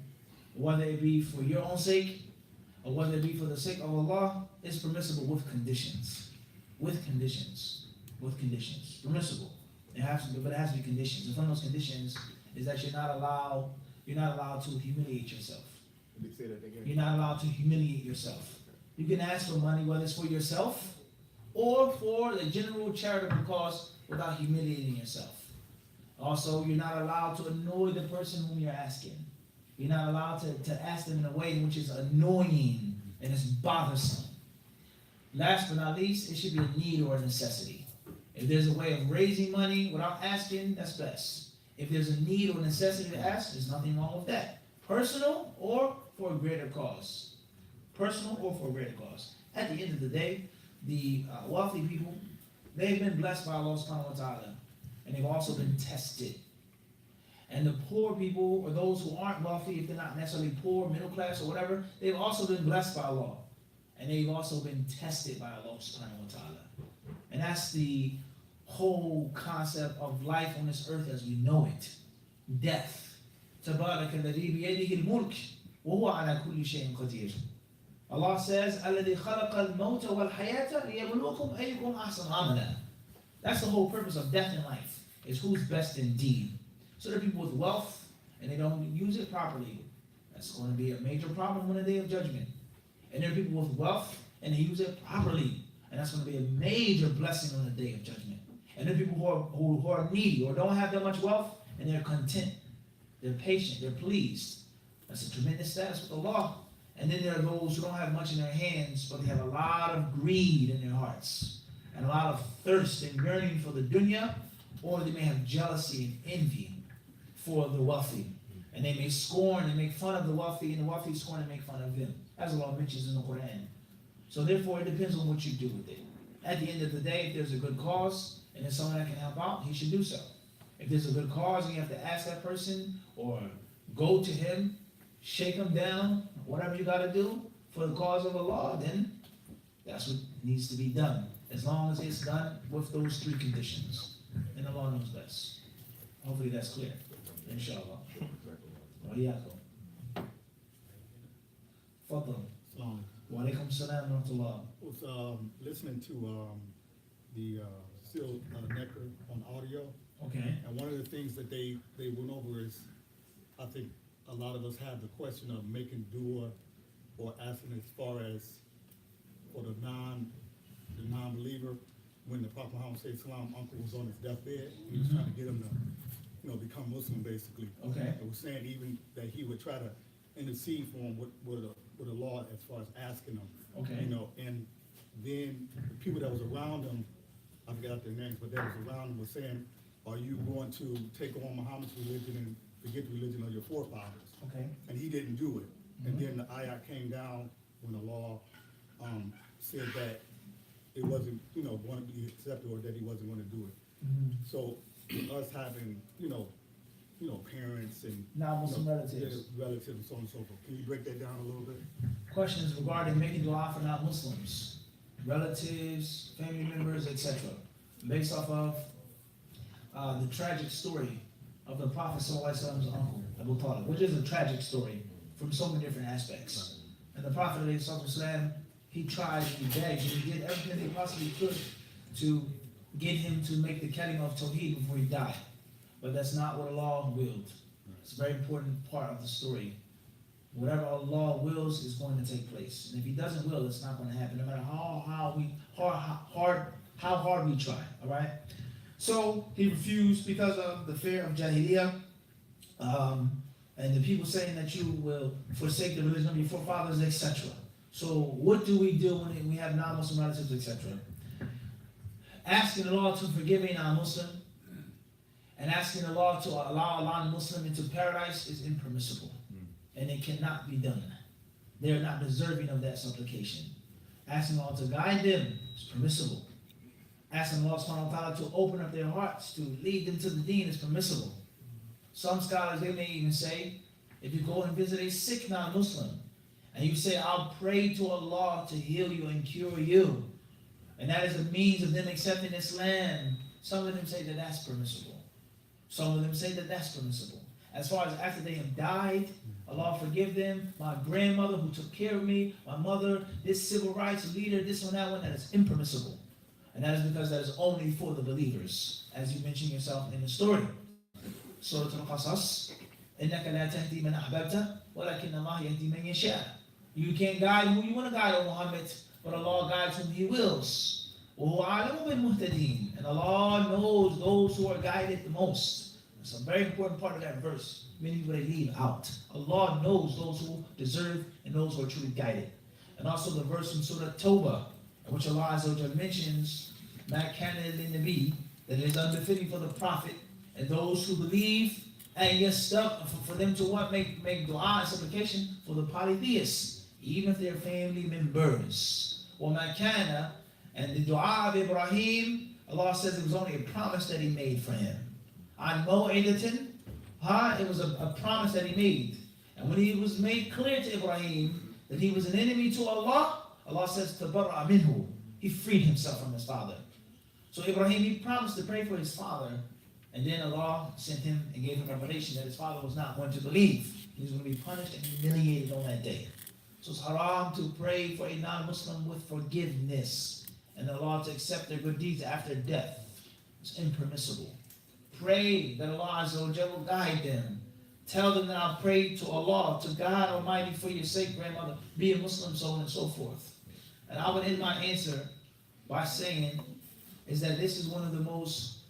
whether it be for your own sake or whether it be for the sake of Allah, is permissible with conditions. With conditions. With conditions. Permissible. It has to, but it has to be conditions. And one of those conditions is that you're not allowed to humiliate yourself. Let me say that again. You're not allowed to humiliate yourself. You can ask for money, whether it's for yourself or for the general charitable cause, without humiliating yourself. Also, you're not allowed to annoy the person whom you're asking. You're not allowed to ask them in a way which is annoying and is bothersome. Last but not least, it should be a need or a necessity. If there's a way of raising money without asking, that's best. If there's a need or necessity to ask, there's nothing wrong with that. Personal or for a greater cause. Personal or for a greater cause. At the end of the day, the wealthy people, they've been blessed by Allah subhanahu wa ta'ala. And they've also been tested. And the poor people, or those who aren't wealthy, if they're not necessarily poor, middle class, or whatever, they've also been blessed by Allah. And they've also been tested by Allah subhanahu wa ta'ala. And that's the whole concept of life on this earth as we know it. Death. تَبَارَكَ الَّذِي بِيَدِهِ الْمُلْكِ وَهُوَ عَلَى كُلِّ شَيْءٍ قَدِيرٌ. Allah says, الَّذِي خَلَقَ الْمَوْتَ وَالْحَيَاةَ لِيَبْلُوكُمْ أَيُّكُمْ أَحْسَنُ عَمَلًا. That's the whole purpose of death in life, is who's best in deed. So there are people with wealth, and they don't use it properly. That's going to be a major problem on the day of judgment. And there are people with wealth, and they use it properly. And that's going to be a major blessing on the day of judgment. And there are people who are needy or don't have that much wealth, and they're content. They're patient. They're pleased. That's a tremendous status with Allah. And then there are those who don't have much in their hands, but they have a lot of greed in their hearts, and a lot of thirst and yearning for the dunya, or they may have jealousy and envy for the wealthy. And they may scorn and make fun of the wealthy, and the wealthy scorn and make fun of them, as Allah mentions in the Quran. So therefore, it depends on what you do with it. At the end of the day, if there's a good cause, and there's someone that can help out, he should do so. If there's a good cause, and you have to ask that person, or go to him, shake him down, whatever you got to do for the cause of Allah, then that's what needs to be done. As long as it's done with those three conditions. And Allah knows best. Hopefully that's clear. Inshallah. Wa iyaakum. Fadl. Wa alaikum salam wa rahmatullah. Was listening to the Seal Necker on audio, Okay. and one of the things that they went over is, I think a lot of us have the question of making dua or asking as far as for the non-believer, when the Prophet Muhammad Sallallahu uncle was on his deathbed, he was trying to get him to become Muslim basically. Okay. It was saying even that he would try to intercede for him with the law as far as asking him. Okay. And then the people that was around him, I forgot their names, but that was around him was saying, are you going to take on Muhammad's religion and forget the religion of your forefathers? Okay. And he didn't do it. And then the ayat came down when the law said that it wasn't, going to be accepted or that he wasn't going to do it. Mhm. So us having, parents and. Non-Muslim you know, relatives. yeah, relatives and so on and so forth. Can you break that down a little bit? Questions regarding making dua for non-Muslims, relatives, family members, etc. Based off of the tragic story of the Prophet ﷺ's uncle, Abu Talib, which is a tragic story from so many different aspects. And the Prophet ﷺ, he tried and he begged and he did everything he possibly could to get him to make the kalima of Tawheed before he died. But that's not what Allah willed. It's a very important part of the story. Whatever Allah wills is going to take place. And if He doesn't will, it's not going to happen, no matter how hard we try. All right? So he refused because of the fear of Jahiliyyah, and the people saying that you will forsake the religion of your forefathers, etc. So what do we do when we have non-Muslim relatives, etc.? Asking Allah to forgive a non-Muslim and asking Allah to allow a non-Muslim into paradise is impermissible. And it cannot be done. They are not deserving of that supplication. Asking Allah to guide them is permissible. Asking Allah subhanahu wa ta'ala to open up their hearts, to lead them to the deen is permissible. Some scholars, they may even say, if you go and visit a sick non-Muslim, and you say, I'll pray to Allah to heal you and cure you, and that is a means of them accepting Islam, some of them say that that's permissible. Some of them say that that's permissible. As far as after they have died, Allah forgive them, my grandmother who took care of me, my mother, this civil rights leader, this one, that one, that is impermissible. And that is because that is only for the believers, as you mentioned yourself in the story. Surah Al-Qasas, إِنَّكَ لَا تَهْدِي مَنْ أَحْبَبْتَ وَلَكِنَّ اللَّهَ يَهْدِي مَنْ يَشَاءُ. You can't guide who you want to guide, O Muhammad, but Allah guides whom He wills. وَهُوَ أَعْلَمُ بِالْمُهْتَدِينَ. And Allah knows those who are guided the most. That's a very important part of that verse. Many people they leave out. Allah knows those who deserve and those who are truly guided. And also the verse from Surah Tawbah, in which Allah Azza wa Jalla mentions, مَا كَانَ لِلنَّبِيِّ, that it is unbefitting for the Prophet and those who believe, and yes, stuff for them to what? Make dua and supplication for the polytheists, even if they're family members. وَمَا كَانَ, and the dua of Ibrahim, Allah says it was only a promise that He made for him. عَنْ مَوْعِدَةٍ, it was a promise that He made. And when He was made clear to Ibrahim that he was an enemy to Allah, Allah says, تَبَرَّأَ مِنْهُ, he freed himself from his father. So Ibrahim, he promised to pray for his father, and then Allah sent him and gave him revelation that his father was not going to believe. He was going to be punished and humiliated on that day. So it's haram to pray for a non-Muslim with forgiveness, and Allah to accept their good deeds after death. It's impermissible. Pray that Allah Azza wa Jalla will guide them. Tell them that I'll pray to Allah, to God Almighty, for your sake, grandmother, be a Muslim, so on and so forth. And I would end my answer by saying is that this is one of the most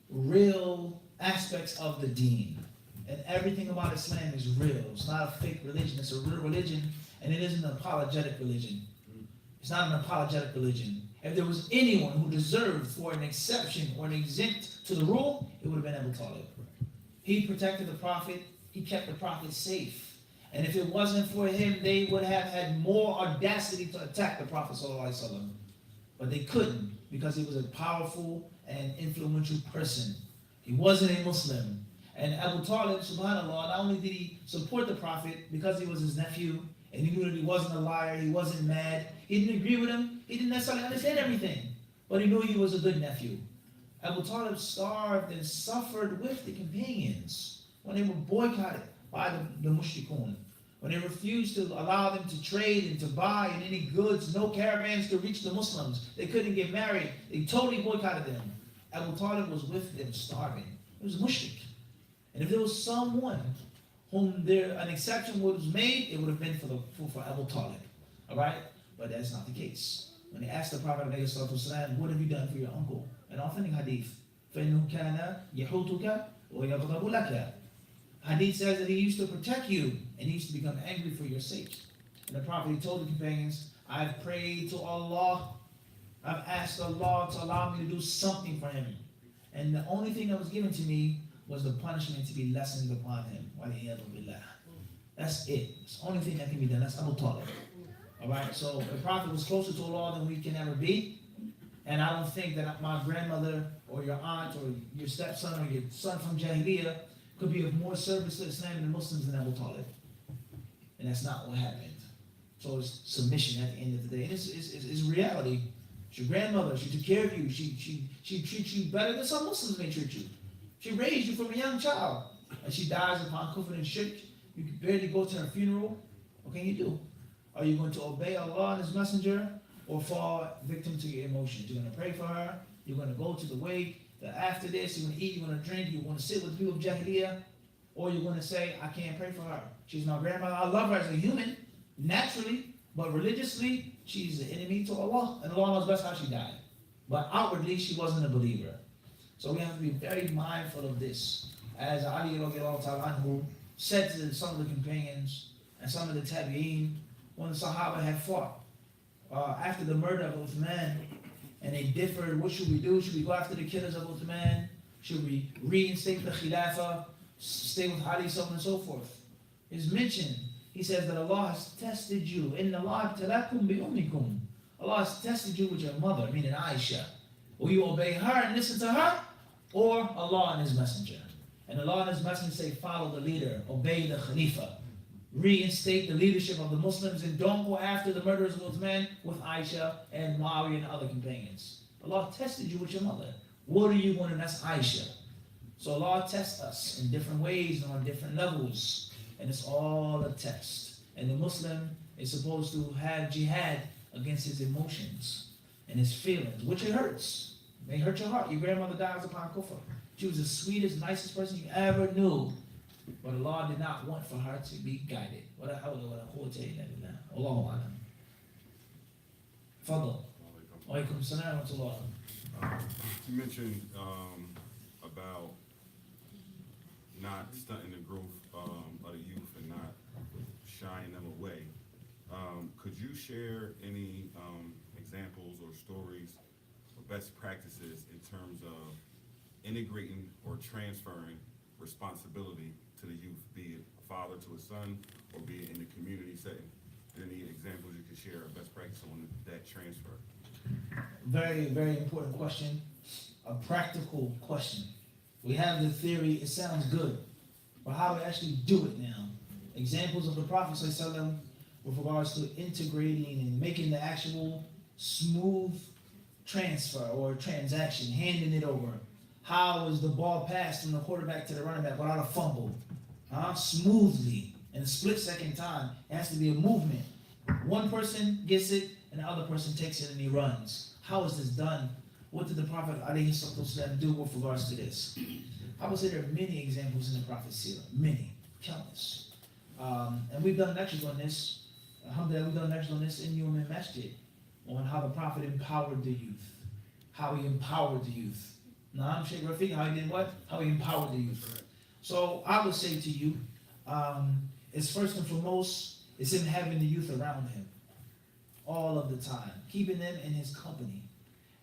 real aspects of the deen. And everything about Islam is real. It's not a fake religion. It's a real religion, and it isn't an apologetic religion. It's not an apologetic religion. If there was anyone who deserved for an exception or an exempt to the rule, it would have been Abu Talib. He protected the Prophet. He kept the Prophet safe. And if it wasn't for him, they would have had more audacity to attack the Prophet ﷺ. But they couldn't, because he was a powerful and influential person. He wasn't a Muslim. And Abu Talib, subhanAllah, not only did he support the Prophet because he was his nephew, and he knew that he wasn't a liar, he wasn't mad, he didn't agree with him, he didn't necessarily understand everything, but he knew he was a good nephew. Abu Talib starved and suffered with the companions when they were boycotted by the mushrikun, when they refused to allow them to trade and to buy in any goods, no caravans to reach the Muslims. They couldn't get married. They totally boycotted them. Abu Talib was with them starving. It was mushrik. And if there was someone whom an exception was made, it would have been for Abu Talib. All right? But that's not the case. When they asked the Prophet, what have you done for your uncle? An authentic hadith. فَإِنُّهُ كَانَ يَحُوتُكَ وَيَغْضَبُ لَكَ. Hadith says that he used to protect you and he used to become angry for your sake. And the Prophet, he told the companions, I've prayed to Allah. I've asked Allah to allow me to do something for him. And the only thing that was given to me was the punishment to be lessened upon him. That's it. It's the only thing that can be done. That's Abu Talib. Alright, so the Prophet was closer to Allah than we can ever be. And I don't think that my grandmother or your aunt or your stepson or your son from Jahiliyyah could be of more service to Islam than Muslims than Abu Talib. And that's not what happened. So it's submission at the end of the day. And it's reality. It's your grandmother. She took care of you. She treats you better than some Muslims may treat you. She raised you from a young child. And she dies upon kufr and shirk. You can barely go to her funeral. What can you do? Are you going to obey Allah and His Messenger or fall victim to your emotions? You're going to pray for her. You're going to go to the wake. That after this, you're going to eat, you're going to drink, you're going to sit with people of Jahiliyyah. Or you're going to say, I can't pray for her. She's my grandmother. I love her as a human, naturally. But religiously, she's the enemy to Allah. And Allah knows best how she died. But outwardly, she wasn't a believer. So we have to be very mindful of this. As Ali radiallahu ta'ala anhu said to some of the companions and some of the tabi'een, when the Sahaba had fought after the murder of Uthman, and they differed, what should we do? Should we go after the killers of Uthman? Should we reinstate the Khilafah, stay with Ali, so on and so forth? It's mentioned. He says that Allah has tested you. Inna Allah ibtalakum bi ummikum. Allah has tested you with your mother, meaning Aisha. Will you obey her and listen to her? Or Allah and His Messenger? And Allah and His Messenger say, follow the leader, obey the Khalifa. Reinstate the leadership of the Muslims and don't go after the murderers of Uthman with Aisha and Muawiyah and other companions. Allah tested you with your mother. What are you going to? That's Aisha. So Allah tests us in different ways and on different levels. And it's all a test. And the Muslim is supposed to have jihad against his emotions and his feelings, which it hurts. It may hurt your heart. Your grandmother dies upon kufr. She was the sweetest, nicest person you ever knew. But Allah did not want for her to be guided. Allahu alam. Fadl. Wa alaikum salam wa rahmatullah. You mentioned about not stunting the growth of the youth and not shying them away. Could you share any examples or stories or best practices in terms of integrating or transferring responsibility to the youth, be it a father to a son or be it in the community setting? Any examples you could share of best practice on that transfer? Very, very important question. A practical question. We have the theory, it sounds good, but how do we actually do it now? Examples of the Prophet ﷺ with regards to integrating and making the actual smooth transfer or transaction, handing it over. How is the ball passed from the quarterback to the running back without a fumble? Smoothly, in a split-second time. It has to be a movement. One person gets it, and the other person takes it and he runs. How is this done? What did the Prophet ﷺ do with regards to this? I would say there are many examples in the Prophet's seerah. Many. Countless. And we've done lectures on this. Alhamdulillah, we've done lectures on this in Human Masjid on how the Prophet empowered the youth. How he empowered the youth. Naam, Sheikh Rafiq, how he did what? How he empowered the youth. So I would say to you, it's first and foremost, it's him having the youth around him all of the time, keeping them in his company,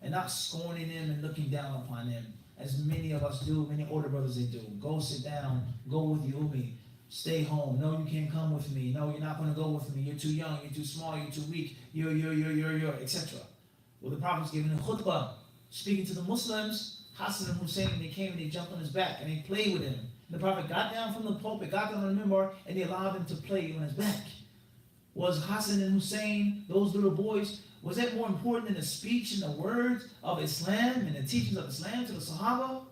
and not scorning them and looking down upon them, as many of us do, many older brothers they do. Go sit down, go with your umi, stay home. No, you can't come with me. No, you're not going to go with me. You're too young, you're too small, you're too weak, you're, etc. Well, the Prophet's giving a khutbah, speaking to the Muslims. Hassan and Hussein, they came and they jumped on his back and they played with him. The Prophet got down from the pulpit, got down on the minbar, and he allowed them to play on his back. Was Hassan and Hussein, those little boys, was that more important than the speech and the words of Islam and the teachings of Islam to the Sahaba?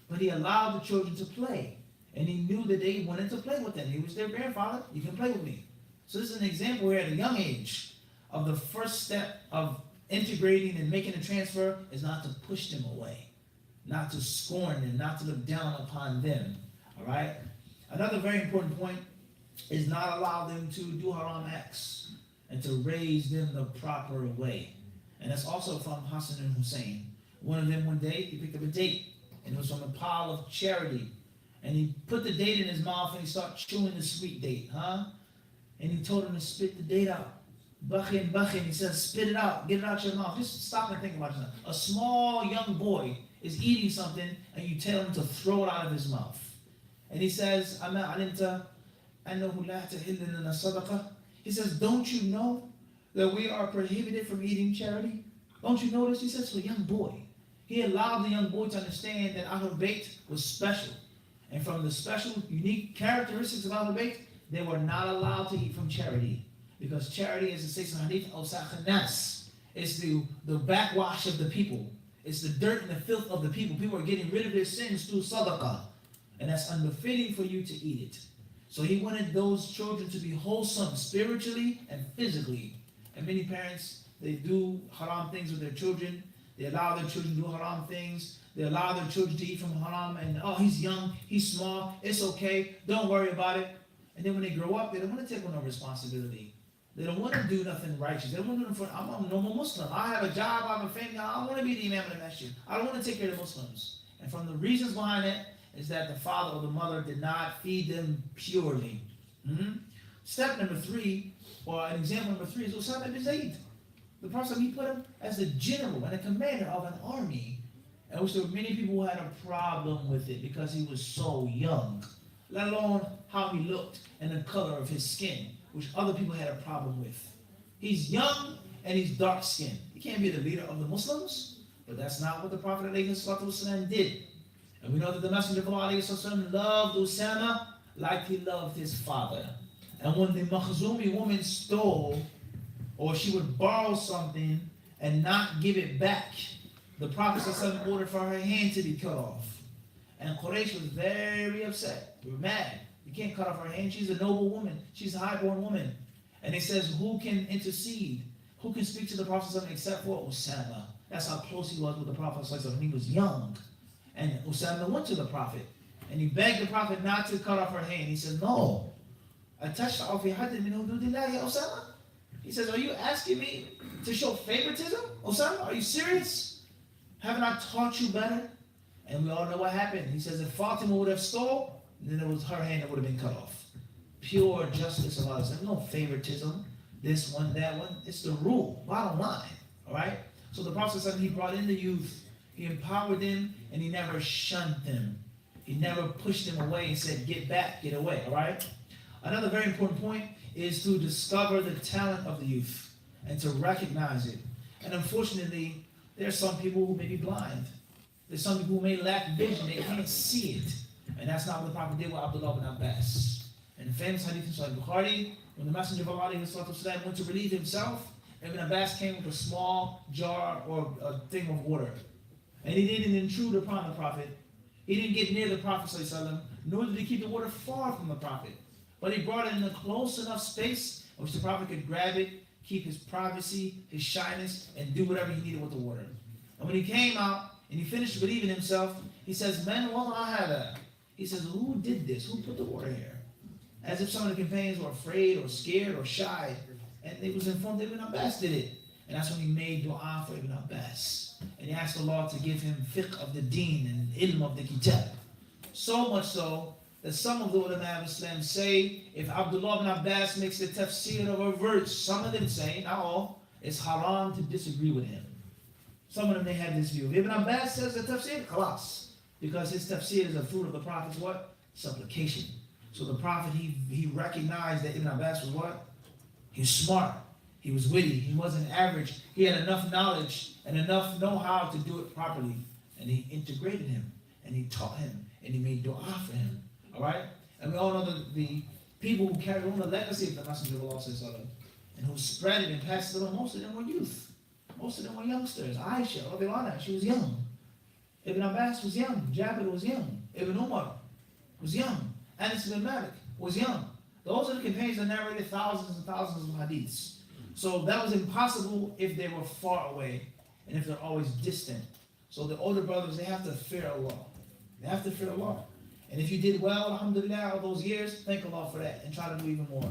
But he allowed the children to play. And he knew that they wanted to play with them. He was their grandfather. You can play with me. So this is an example where at a young age of the first step of integrating and making a transfer is not to push them away, not to scorn them, not to look down upon them. All right? Another very important point is not allow them to do haram acts and to raise them the proper way. And that's also from Hassan and Hussein. One of them one day, he picked up a date, and it was from a pile of charity. And he put the date in his mouth and he started chewing the sweet date, And he told him to spit the date out. Bakhin, bakhin, he says, spit it out, get it out your mouth. Just stop and think about yourself. A small young boy is eating something and you tell him to throw it out of his mouth. And he says, he says, don't you know that we are prohibited from eating charity? Don't you notice? He says to a young boy. He allowed the young boy to understand that Ahlul Bayt was special. And from the special, unique characteristics of Ahlul Bayt, they were not allowed to eat from charity. Because charity, as it says in Hadith, Nas. It's the backwash of the people. It's the dirt and the filth of the people. People are getting rid of their sins through sadaqah. And that's unbefitting for you to eat it. So he wanted those children to be wholesome spiritually and physically. And many parents, they do haram things with their children. They allow their children to do haram things. They allow their children to eat from haram. And, oh, he's young, he's small, it's okay, don't worry about it. And then when they grow up, they don't want to take on no responsibility. They don't want to do nothing righteous. They don't want to do I'm a normal Muslim. I have a job, I have a family. I don't want to be the imam of the masjid. I don't want to take care of the Muslims. And from the reasons behind that is that the father or the mother did not feed them purely. Step number 3, or an example number 3, is Usama ibn Zayd. The Prophet, he put him as the general and a commander of an army, and which there were many people who had a problem with it because he was so young, let alone how he looked and the color of his skin, which other people had a problem with. He's young and he's dark-skinned. He can't be the leader of the Muslims, but that's not what the Prophet ﷺ did. And we know that the Messenger of Allah ﷺ loved Usama like he loved his father. And when the Makhzumi woman stole, or she would borrow something and not give it back, the Prophet ﷺ ordered for her hand to be cut off. And Quraysh was very upset. They were mad. You can't cut off her hand. She's a noble woman. She's a high-born woman. And they says, who can intercede? Who can speak to the Prophet ﷺ except for Usama? That's how close he was with the Prophet ﷺ when he was young. And Usama went to the Prophet. And he begged the Prophet not to cut off her hand. He said, no. Atashfa'u fi haddin min hududillah ya Usama? He says, are you asking me to show favoritism? Usama, are you serious? Haven't I taught you better? And we all know what happened. He says, if Fatima would have stole, then it was her hand that would have been cut off. Pure justice of Allah. There's no favoritism. This one, that one. It's the rule. Bottom line. All right? So the Prophet said he brought in the youth. He empowered them, and he never shunned them. He never pushed them away and said, get back, get away. All right? Another very important point is to discover the talent of the youth and to recognize it. And unfortunately, there are some people who may be blind. There's some people who may lack vision. They can't see it. And that's not what the Prophet did with Abdullah ibn Abbas. In the famous hadith in Sahih Bukhari, when the Messenger of Allah went to relieve himself, Ibn Abbas came with a small jar or a thing of water. And he didn't intrude upon the Prophet. He didn't get near the Prophet, nor did he keep the water far from the Prophet. But he brought it in a close enough space in which the Prophet could grab it, keep his privacy, his shyness, and do whatever he needed with the water. And when he came out and he finished relieving himself, he says, Man, wala. He says, who did this? Who put the water here? As if some of the companions were afraid or scared or shy. And they was informed that Ibn Abbas did it. And that's when he made dua for Ibn Abbas. And he asked Allah to give him fiqh of the deen and ilm of the kitab. So much so that some of the ulama of Islam say if Abdullah ibn Abbas makes the tafsir of a verse, some of them say, not all, it's haram to disagree with him. Some of them may have this view. If Ibn Abbas says the tafsir, khalas. Because his tafsir is a fruit of the Prophet's what? Supplication. So the Prophet, he recognized that Ibn Abbas was what? He was smart. He was witty. He wasn't average. He had enough knowledge and enough know-how to do it properly. And he integrated him. And he taught him. And he made dua for him. All right? And we all know the people who carried on the legacy of the Messenger of Allah and who spread it and passed it on, most of them were youth. Most of them were youngsters. Aisha, she was young. Ibn Abbas was young. Jabir was young. Ibn Umar was young. Anas ibn Malik was young. Those are the companions that narrated thousands and thousands of hadiths. So that was impossible if they were far away and if they're always distant. So the older brothers, they have to fear Allah. They have to fear Allah. And if you did well, alhamdulillah, all those years, thank Allah for that and try to do even more.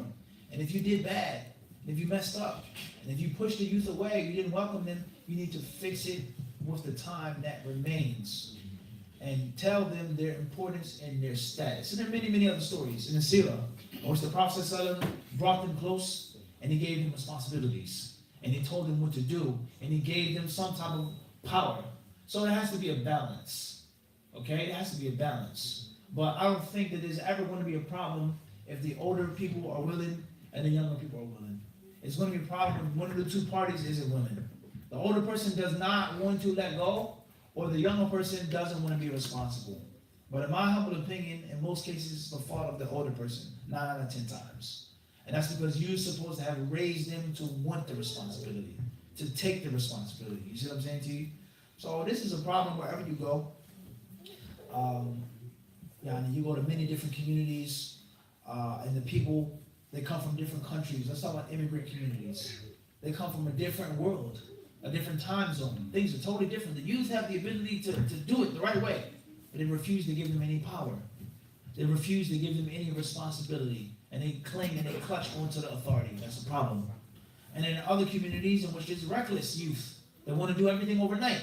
And if you did bad, and if you messed up, and if you pushed the youth away, you didn't welcome them, you need to fix it with the time that remains. And tell them their importance and their status. And there are many, many other stories in the Sirah, in which the Prophet ﷺ brought them close and he gave them responsibilities. And he told them what to do. And he gave them some type of power. So there has to be a balance. Okay? There has to be a balance. But I don't think that there's ever going to be a problem if the older people are willing and the younger people are willing. It's going to be a problem if one of the two parties isn't willing. The older person does not want to let go, or the younger person doesn't want to be responsible. But in my humble opinion, in most cases, it's the fault of the older person, 9 out of 10 times. And that's because you're supposed to have raised them to want the responsibility, to take the responsibility. You see what I'm saying to you? So this is a problem wherever you go. You go to many different communities, and the people, they come from different countries. Let's talk about immigrant communities. They come from a different world, a different time zone. Things are totally different. The youth have the ability to do it the right way, but they refuse to give them any power. They refuse to give them any responsibility, and they cling and they clutch onto the authority. That's a problem. And in other communities in which there's reckless youth, they want to do everything overnight,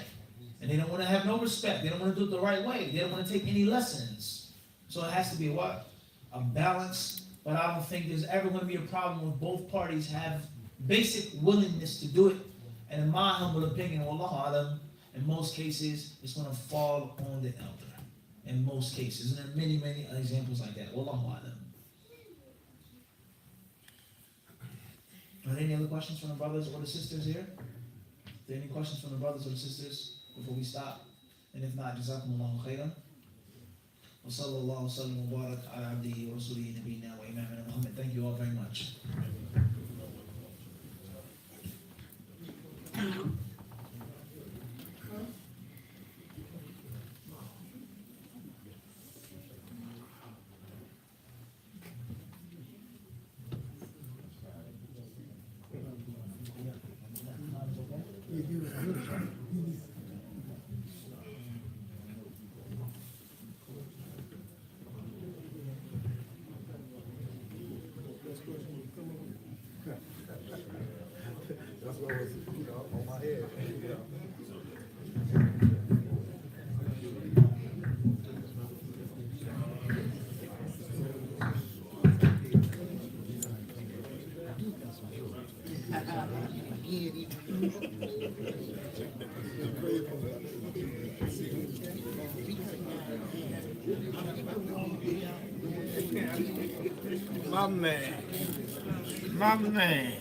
and they don't want to have no respect. They don't want to do it the right way. They don't want to take any lessons. So it has to be what? A balance. But I don't think there's ever going to be a problem when both parties have basic willingness to do it. And in my humble opinion, Wallahu alam, in most cases, it's going to fall on the elder. In most cases. And there are many, many examples like that. Wallahu alam. Are there any other questions from the brothers or the sisters here? Are there any questions from the brothers or the sisters before we stop? And if not, jazakumullahu khairan. وصلى الله وسلم وبارك على عبده ورسوله نبينا وإمامنا Muhammad. Thank you all very much. That's what was, on my head. My man. My man.